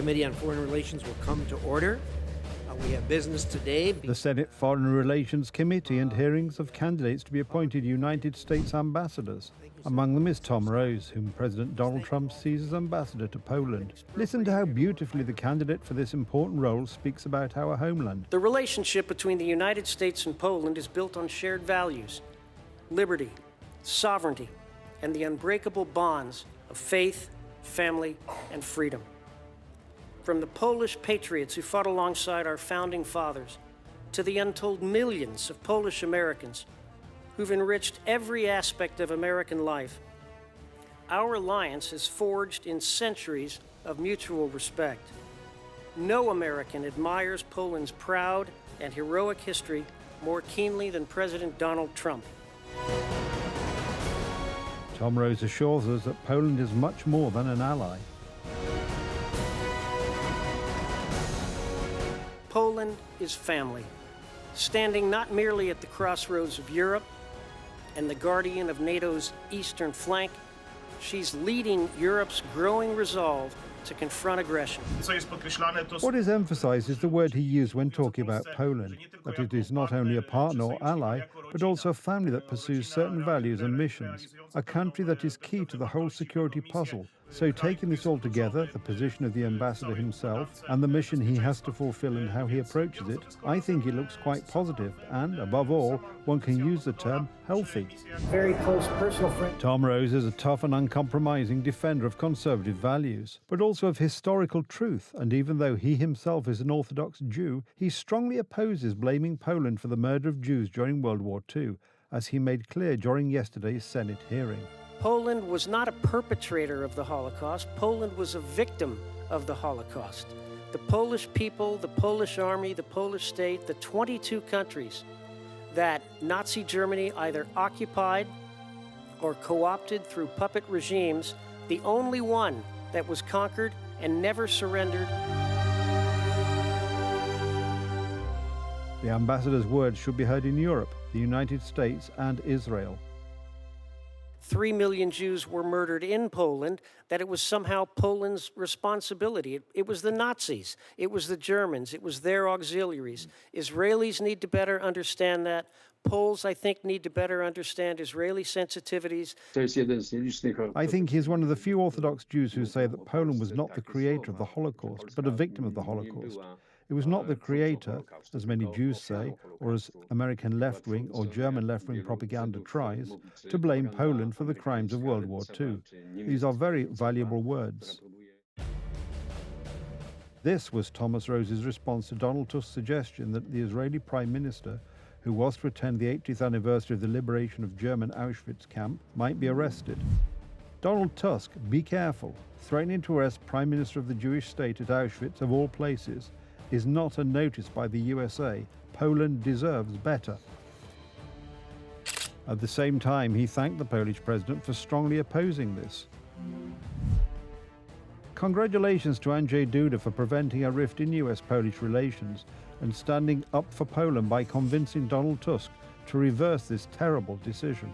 Committee on Foreign Relations will come to order. We have business today. The Senate Foreign Relations Committee and hearings of candidates to be appointed United States ambassadors. Among them is Tom Rose, whom President Donald Trump sees as ambassador to Poland. Listen to how beautifully the candidate for this important role speaks about our homeland. The relationship between the United States and Poland is built on shared values, liberty, sovereignty, and the unbreakable bonds of faith, family, and freedom. From the Polish patriots who fought alongside our founding fathers, to the untold millions of Polish Americans who've enriched every aspect of American life, our alliance is forged in centuries of mutual respect. No American admires Poland's proud and heroic history more keenly than President Donald Trump. Tom Rose assures us that Poland is much more than an ally. Poland is family, standing not merely at the crossroads of Europe and the guardian of NATO's eastern flank, she's leading Europe's growing resolve to confront aggression. What is emphasized is the word he used when talking about Poland, that it is not only a partner or ally, but also a family that pursues certain values and missions, a country that is key to the whole security puzzle. So taking this all together, the position of the ambassador himself and the mission he has to fulfill and how he approaches it, I think it looks quite positive and, above all, one can use the term healthy. Very close personal friend. Tom Rose is a tough and uncompromising defender of conservative values, but also of historical truth, and even though he himself is an Orthodox Jew, he strongly opposes blaming Poland for the murder of Jews during World War II, as he made clear during yesterday's Senate hearing. Poland was not a perpetrator of the Holocaust. Poland was a victim of the Holocaust. The Polish people, the Polish army, the Polish state, the 22 countries that Nazi Germany either occupied or co-opted through puppet regimes, the only one that was conquered and never surrendered. The ambassador's words should be heard in Europe, the United States, and Israel. 3 million Jews were murdered in Poland, that it was somehow Poland's responsibility. It was the Nazis, it was the Germans, it was their auxiliaries. Israelis need to better understand that. Poles, I think, need to better understand Israeli sensitivities. I think he's one of the few Orthodox Jews who say that Poland was not the creator of the Holocaust, but a victim of the Holocaust. It was not the creator, as many Jews say, or as American left-wing or German left-wing propaganda tries, to blame Poland for the crimes of World War II. These are very valuable words. This was Thomas Rose's response to Donald Tusk's suggestion that the Israeli Prime Minister, who was to attend the 80th anniversary of the liberation of German Auschwitz camp, might be arrested. Donald Tusk, be careful, threatening to arrest Prime Minister of the Jewish state at Auschwitz, of all places, is not unnoticed by the USA. Poland deserves better. At the same time, he thanked the Polish president for strongly opposing this. Congratulations to Andrzej Duda for preventing a rift in US-Polish relations and standing up for Poland by convincing Donald Tusk to reverse this terrible decision.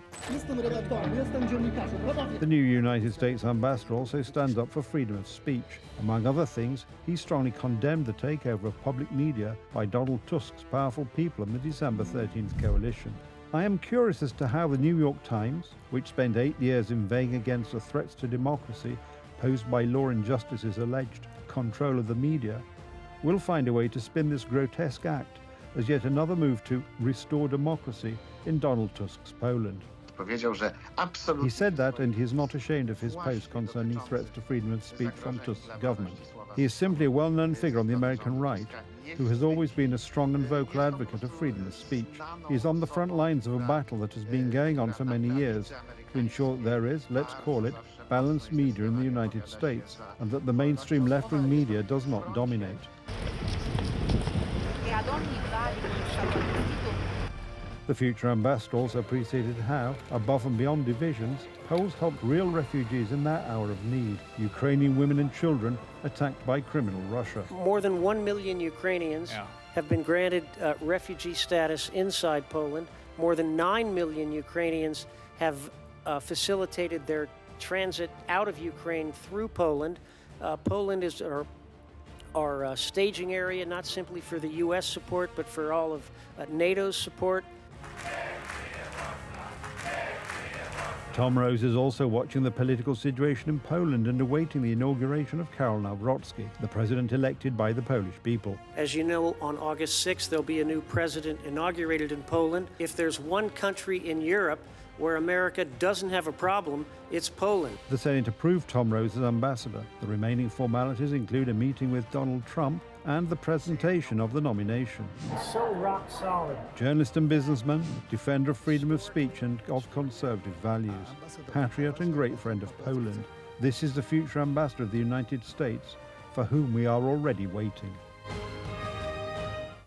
The new United States ambassador also stands up for freedom of speech. Among other things, he strongly condemned the takeover of public media by Donald Tusk's powerful people in the December 13th coalition. I am curious as to how the New York Times, which spent 8 years inveighing against the threats to democracy posed by Law and Justice's alleged control of the media, will find a way to spin this grotesque act as yet another move to restore democracy in Donald Tusk's Poland. He said that, and he is not ashamed of his post concerning threats to freedom of speech from Tusk's government. He is simply a well-known figure on the American right, who has always been a strong and vocal advocate of freedom of speech. He is on the front lines of a battle that has been going on for many years to ensure that there is, let's call it, balanced media in the United States, and that the mainstream left-wing media does not dominate. The future ambassador also appreciated how, above and beyond divisions, Poles helped real refugees in their hour of need, Ukrainian women and children attacked by criminal Russia. More than 1 million Ukrainians have been granted refugee status inside Poland. More than 9 million Ukrainians have facilitated their transit out of Ukraine through Poland. Poland is, or our staging area, not simply for the U.S. support, but for all of NATO's support. Tom Rose is also watching the political situation in Poland and awaiting the inauguration of Karol Nawrocki, the president elected by the Polish people. As you know, on August 6th, there'll be a new president inaugurated in Poland. If there's one country in Europe where America doesn't have a problem, it's Poland. The Senate approved Tom Rose as ambassador. The remaining formalities include a meeting with Donald Trump and the presentation of the nomination. So rock solid. Journalist and businessman, defender of freedom of speech and of conservative values, patriot and great friend of Poland. This is the future ambassador of the United States, for whom we are already waiting.